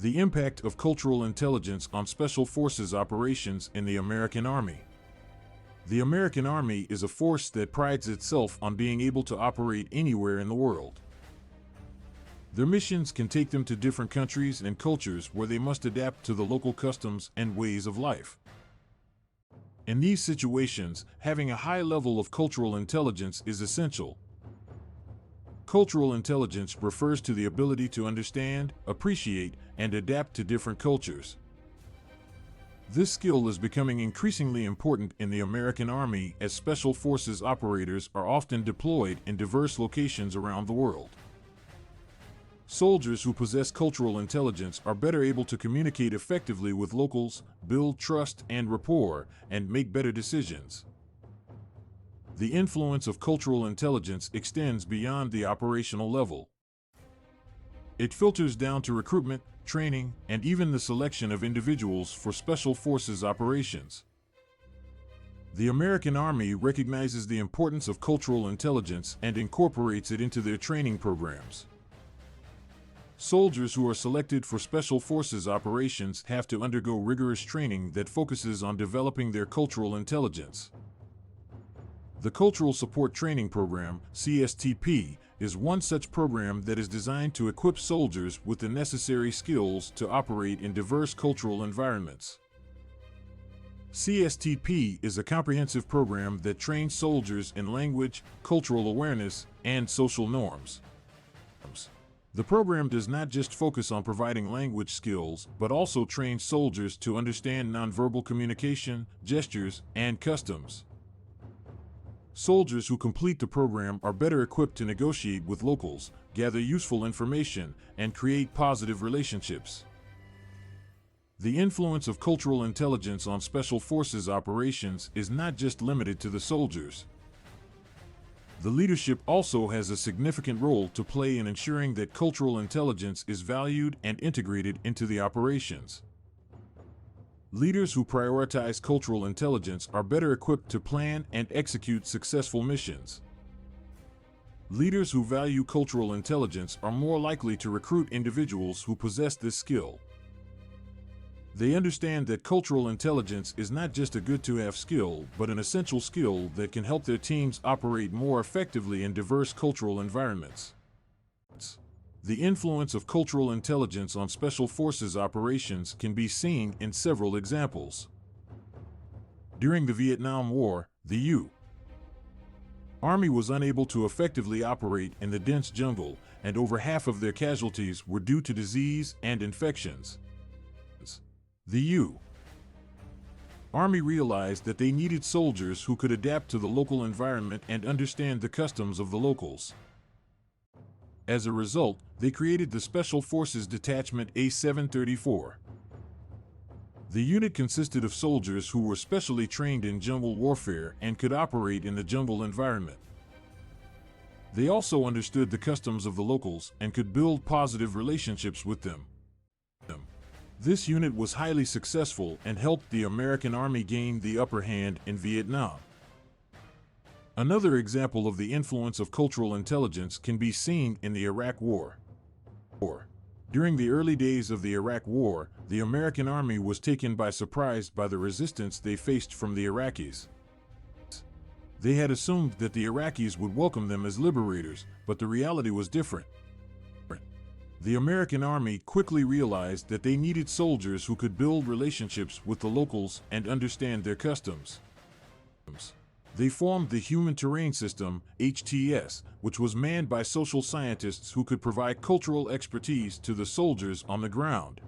The impact of cultural intelligence on Special Forces operations in the American Army. The American Army is a force that prides itself on being able to operate anywhere in the world. Their missions can take them to different countries and cultures where they must adapt to the local customs and ways of life. In these situations, having a high level of cultural intelligence is essential. Cultural intelligence refers to the ability to understand, appreciate, and adapt to different cultures. This skill is becoming increasingly important in the American Army as Special Forces operators are often deployed in diverse locations around the world. Soldiers who possess cultural intelligence are better able to communicate effectively with locals, build trust and rapport, and make better decisions. The influence of cultural intelligence extends beyond the operational level. It filters down to recruitment, training, and even the selection of individuals for Special Forces operations. The American Army recognizes the importance of cultural intelligence and incorporates it into their training programs. Soldiers who are selected for Special Forces operations have to undergo rigorous training that focuses on developing their cultural intelligence. The Cultural Support Training Program, CSTP, is one such program that is designed to equip soldiers with the necessary skills to operate in diverse cultural environments. CSTP is a comprehensive program that trains soldiers in language, cultural awareness, and social norms. The program does not just focus on providing language skills, but also trains soldiers to understand nonverbal communication, gestures, and customs. Soldiers who complete the program are better equipped to negotiate with locals, gather useful information, and create positive relationships. The influence of cultural intelligence on Special Forces operations is not just limited to the soldiers. The leadership also has a significant role to play in ensuring that cultural intelligence is valued and integrated into the operations. Leaders who prioritize cultural intelligence are better equipped to plan and execute successful missions. Leaders who value cultural intelligence are more likely to recruit individuals who possess this skill. They understand that cultural intelligence is not just a good-to-have skill, but an essential skill that can help their teams operate more effectively in diverse cultural environments. The influence of cultural intelligence on Special Forces operations can be seen in several examples. During the Vietnam War, the U.S. Army was unable to effectively operate in the dense jungle, and over half of their casualties were due to disease and infections. The U.S. Army realized that they needed soldiers who could adapt to the local environment and understand the customs of the locals. As a result, they created the Special Forces Detachment A-734. The unit consisted of soldiers who were specially trained in jungle warfare and could operate in the jungle environment. They also understood the customs of the locals and could build positive relationships with them. This unit was highly successful and helped the American Army gain the upper hand in Vietnam. Another example of the influence of cultural intelligence can be seen in the Iraq War. During the early days of the Iraq War, the American Army was taken by surprise by the resistance they faced from the Iraqis. They had assumed that the Iraqis would welcome them as liberators, but the reality was different. The American Army quickly realized that they needed soldiers who could build relationships with the locals and understand their customs. They formed the Human Terrain System, HTS, which was manned by social scientists who could provide cultural expertise to the soldiers on the ground.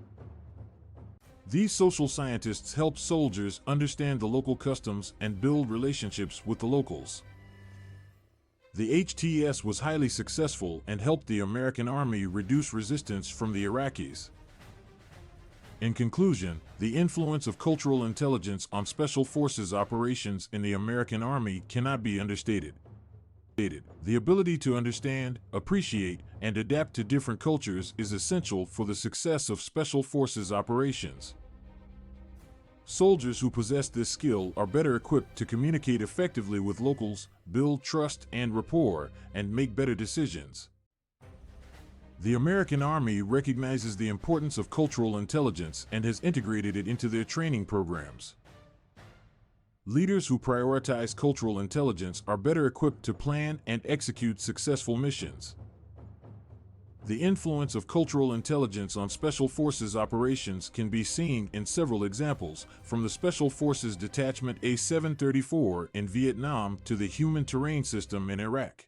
These social scientists helped soldiers understand the local customs and build relationships with the locals. The HTS was highly successful and helped the American Army reduce resistance from the Iraqis. In conclusion, the influence of cultural intelligence on Special Forces operations in the American Army cannot be understated. The ability to understand, appreciate, and adapt to different cultures is essential for the success of Special Forces operations. Soldiers who possess this skill are better equipped to communicate effectively with locals, build trust and rapport, and make better decisions. The American Army recognizes the importance of cultural intelligence and has integrated it into their training programs. Leaders who prioritize cultural intelligence are better equipped to plan and execute successful missions. The influence of cultural intelligence on Special Forces operations can be seen in several examples, from the Special Forces Detachment A-734 in Vietnam to the Human Terrain System in Iraq.